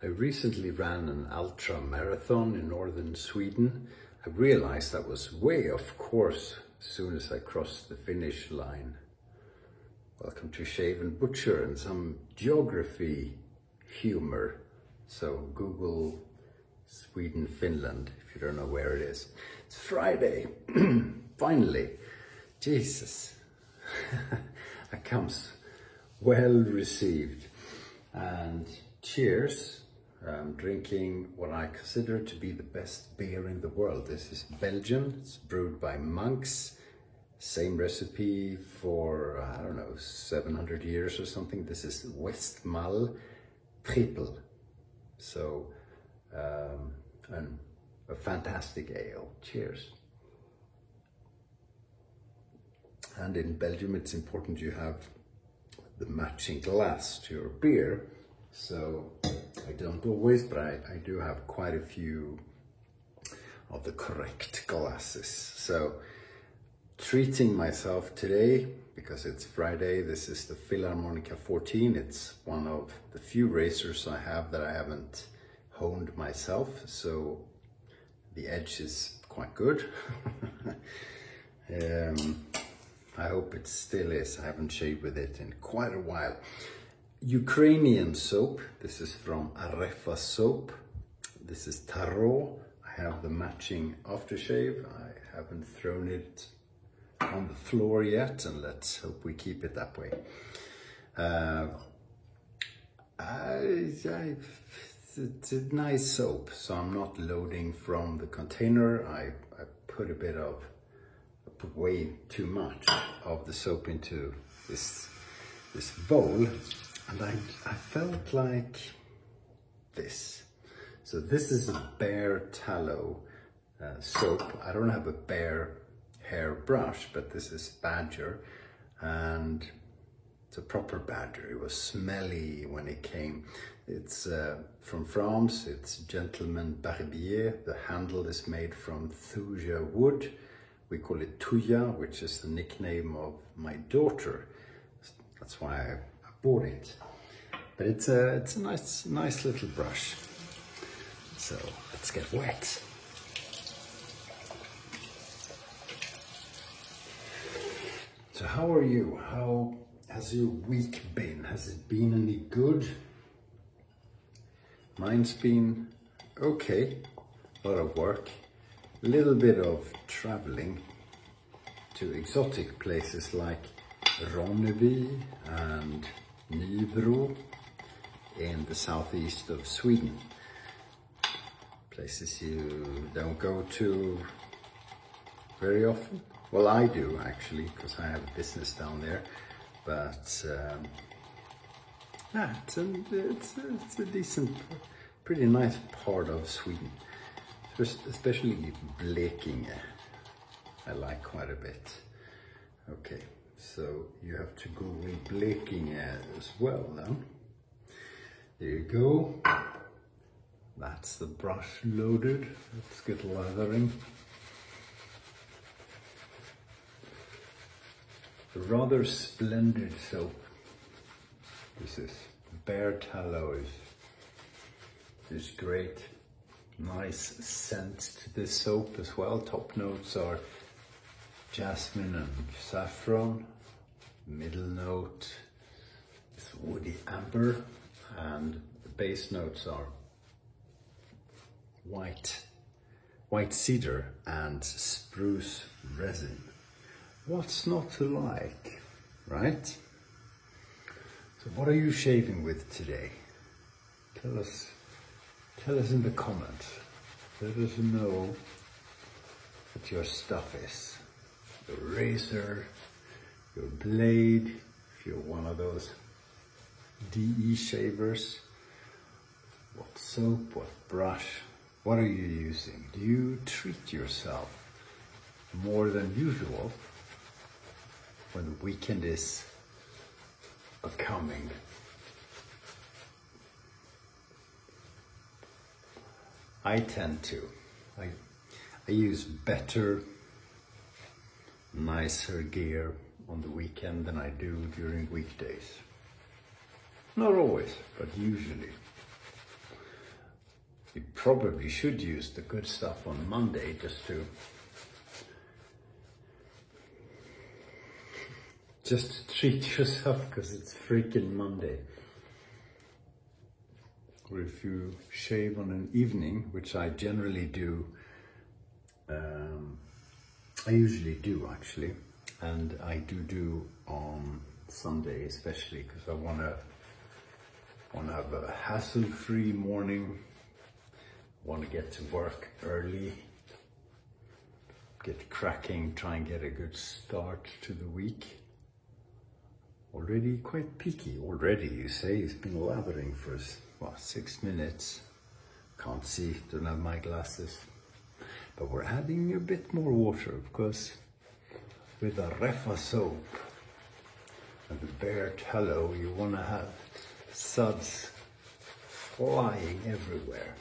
I recently ran an ultra marathon in northern Sweden. I realized I was way off course as soon as I crossed the finish line. Welcome to Shave&Butcher and some geography humor. So Google Sweden, Finland, if you don't know where it is. It's Friday, finally. Jesus, that comes well received. And cheers. I'm drinking what I consider to be the best beer in the world. This is Belgian, it's brewed by monks. Same recipe for, I don't know, 700 years or something. This is Westmalle Triple. So, and a fantastic ale. Cheers. And in Belgium, it's important you have the matching glass to your beer. So I don't always, but I do have quite a few of the correct glasses. So treating myself today, because it's Friday, this is the Filarmonica 14. It's one of the few racers I have that I haven't honed myself. So the edge is quite good. I hope it still is. I haven't shaved with it in quite a while. Ukrainian soap. This is from Areffa Soap. This is Tallow. I have the matching aftershave. I haven't thrown it on the floor yet, and let's hope we keep it that way. It's a nice soap, so I'm not loading from the container. I put a bit of, way too much of the soap into this bowl, and I felt like this. So this is a bare tallow soap. I don't have a bare hair brush, but this is Badger, and it's a proper Badger. It was smelly when it came. It's from France. It's Gentleman Barbier. The handle is made from thuja wood. We call it Tuya, which is the nickname of my daughter. That's why I bought it. But it's a nice little brush. So let's get wet. So how are you? How has your week been? Has it been any good? Mine's been okay. A lot of work. A little bit of traveling to exotic places like Ronneby and Nybro in the southeast of Sweden. Places you don't go to very often. Well, I do actually, because I have a business down there. But yeah, it's a decent, pretty nice part of Sweden. Especially Blekinge, I like quite a bit. Okay, so you have to Google Blekinge as well then. There you go. That's the brush loaded. Let's get lathering. A rather splendid soap. This is bare tallow is great. Nice scent to this soap as well. Top notes are jasmine and saffron. Middle note is woody amber, and the base notes are white cedar and spruce resin. What's not to like, right? So what are you shaving with today? Tell us in the comments. Let us know what your stuff is. Your razor, your blade, if you're one of those DE shavers. What soap, what brush, what are you using? Do you treat yourself more than usual when the weekend is coming? I tend to. I use better, nicer gear on the weekend than I do during weekdays. Not always, but usually. You probably should use the good stuff on Monday just to treat yourself, because it's freaking Monday. Or if you shave on an evening, which I generally do, I usually do actually, and I do on Sunday especially, because I want to have a hassle-free morning. I want to get to work early, get cracking, try and get a good start to the week. Already quite peaky. Already, you say? It's been lathering for, what, 6 minutes? Can't see, don't have my glasses. But we're adding a bit more water, because with Areffa Soap and the bare tallow, you want to have suds flying everywhere.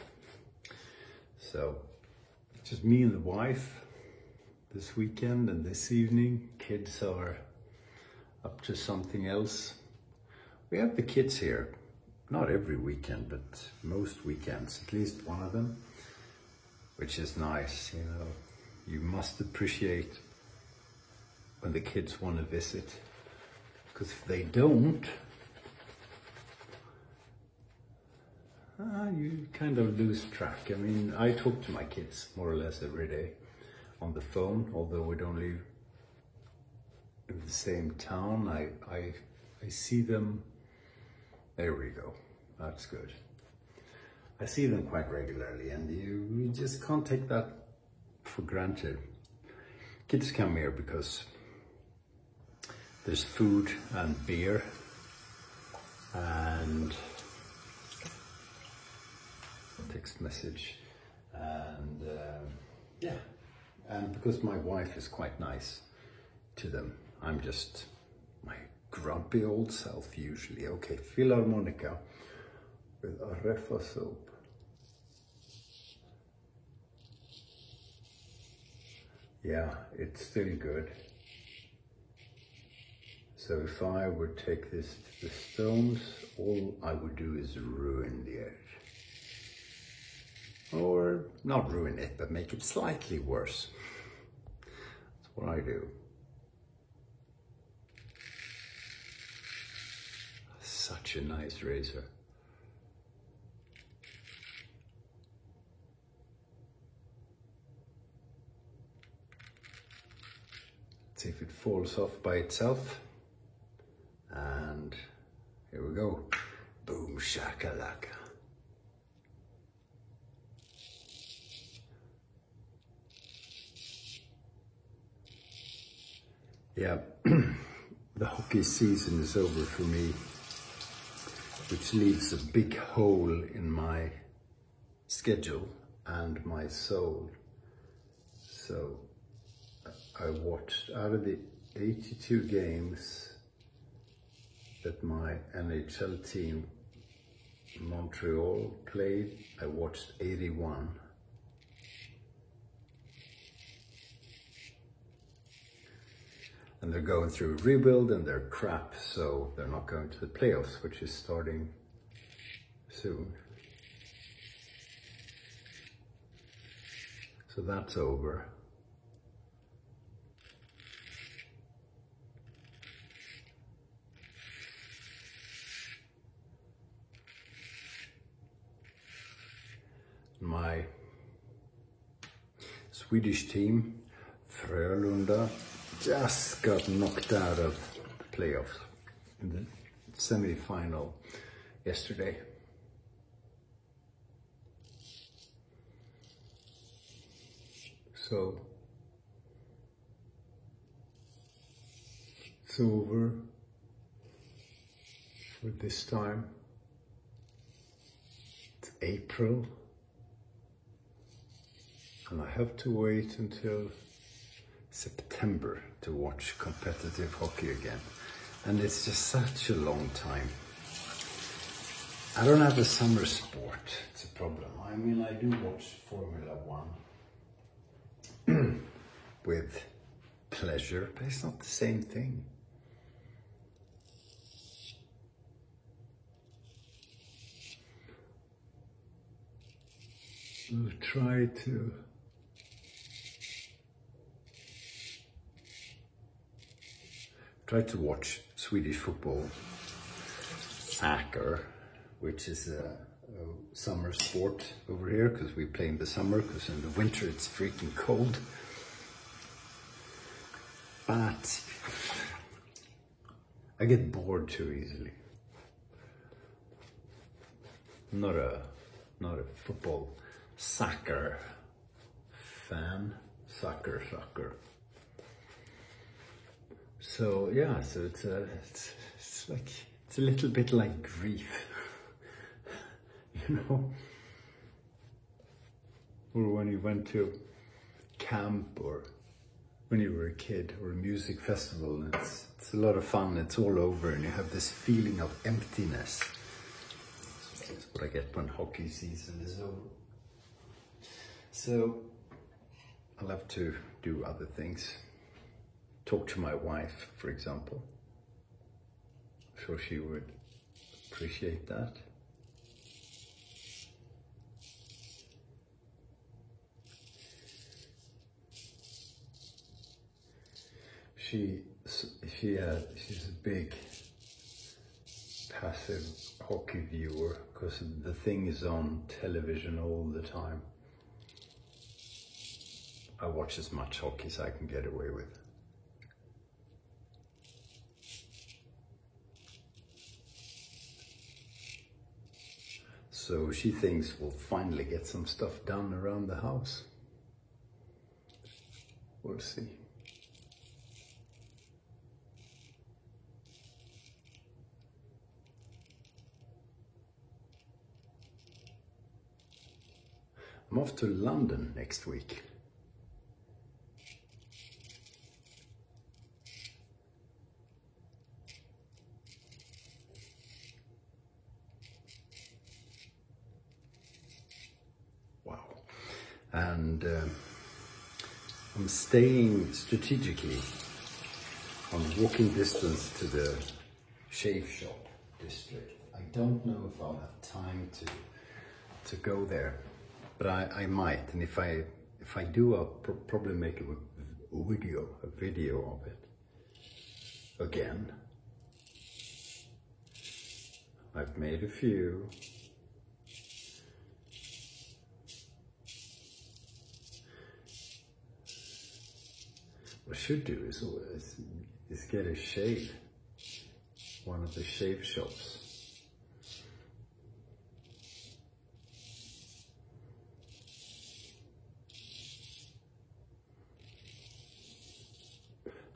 So, just me and the wife this weekend and this evening. Kids are up to something else. We have the kids here, not every weekend, but most weekends, at least one of them, which is nice, you know. You must appreciate when the kids want to visit, because if they don't, you kind of lose track. I mean, I talk to my kids more or less every day on the phone, although we don't live in the same town. I see them, there we go, that's good. I see them quite regularly, and you just can't take that for granted. Kids come here because there's food and beer and text message, and yeah, and because my wife is quite nice to them. I'm just my grumpy old self usually. Okay, Filarmonica with Areffa Soap. Yeah, it's still good. So if I would take this to the stones, all I would do is ruin the edge. Or not ruin it, but make it slightly worse. That's what I do. Such a nice razor. Let's see if it falls off by itself. And here we go. Boom shakalaka. Yeah, the hockey season is over for me, which leaves a big hole in my schedule and my soul. So I watched, out of the 82 games that my NHL team Montreal played, I watched 81. And they're going through a rebuild and they're crap, so they're not going to the playoffs, which is starting soon. So that's over. My Swedish team, Frölunda, just got knocked out of the playoffs in the semi-final yesterday. So it's over for this time. It's April, and I have to wait until September to watch competitive hockey again, and it's just such a long time. I don't have a summer sport, it's a problem. I mean, I do watch Formula 1 with pleasure, but it's not the same thing. We'll try to watch Swedish football, soccer, which is a summer sport over here because we play in the summer, because in the winter it's freaking cold. But I get bored too easily. I'm not a football soccer fan. Soccer. So yeah, so it's a little bit like grief, you know. Or when you went to camp, or when you were a kid, or a music festival, and it's a lot of fun. It's all over, and you have this feeling of emptiness. That's what I get when hockey season is over. So I love to do other things. Talk to my wife, for example. I'm sure she would appreciate that. She's a big passive hockey viewer, because the thing is on television all the time. I watch as much hockey as I can get away with. So she thinks we'll finally get some stuff done around the house. We'll see. I'm off to London next week. Wow. And I'm staying strategically on walking distance to the shave shop district. I don't know if I'll have time to go there. But I might, and if I do, I'll probably make a video of it again. I've made a few. What I should do is get a shave, one of the shave shops.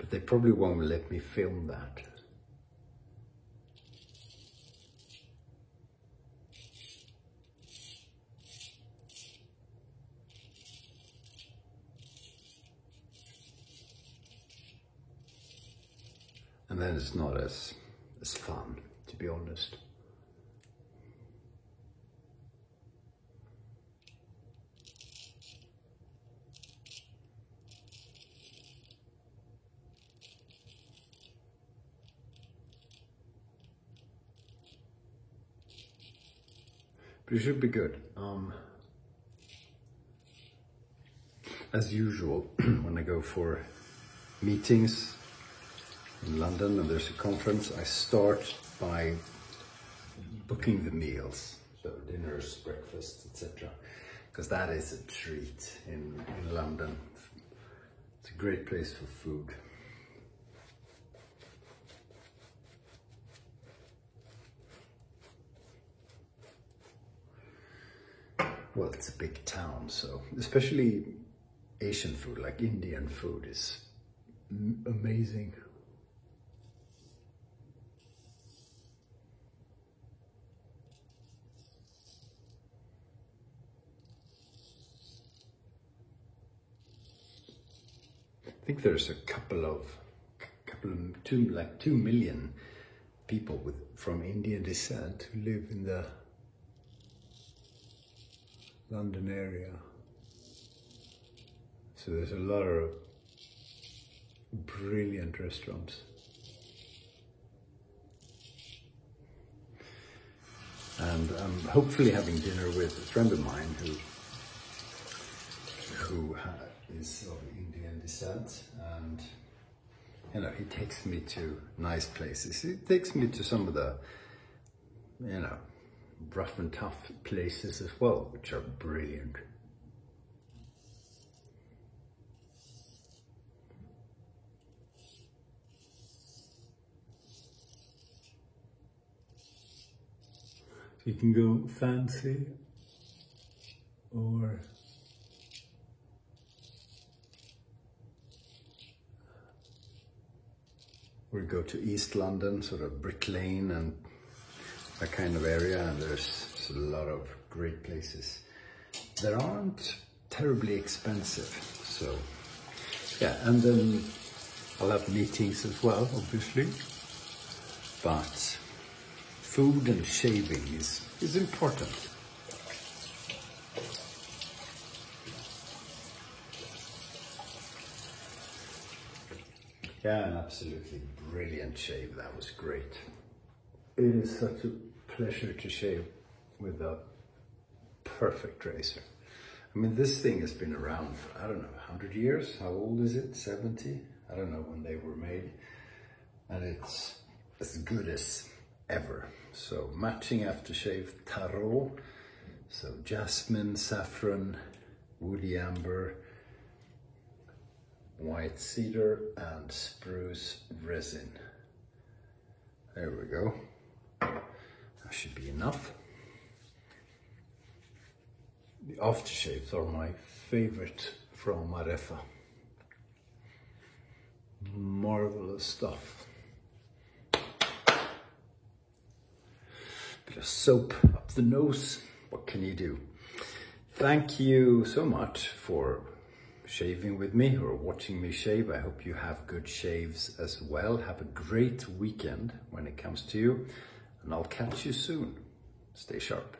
They probably won't let me film that. And then it's not as fun, to be honest. But it should be good. As usual, when I go for meetings in London and there's a conference, I start by booking the meals, so dinners, breakfast, etc. Because that is a treat in London. It's a great place for food. Well, it's a big town, so especially Asian food, like Indian food, is amazing. I think there's a like 2 million people from Indian descent who live in the London area. So there's a lot of brilliant restaurants. And I'm hopefully having dinner with a friend of mine who who is of Indian descent, and you know, he takes me to nice places. He takes me to some of the, you know, rough and tough places as well, which are brilliant. You can go fancy or go to East London, sort of Brick Lane and that kind of area, and there's a lot of great places. They aren't terribly expensive, so yeah. And then I'll have meetings as well, obviously, but food and shaving is important. Yeah, an absolutely brilliant shave. That was great. It is such a pleasure to shave with a perfect razor. I mean, this thing has been around for, I don't know, 100 years? How old is it? 70? I don't know when they were made. And it's as good as ever. So matching aftershave Tallow. So jasmine, saffron, woody amber, white cedar and spruce resin. There we go. That should be enough. The aftershaves are my favorite from Areffa. Marvelous stuff. Bit of soap up the nose. What can you do? Thank you so much for shaving with me or watching me shave. I hope you have good shaves as well. Have a great weekend when it comes to you, and I'll catch you soon. Stay sharp.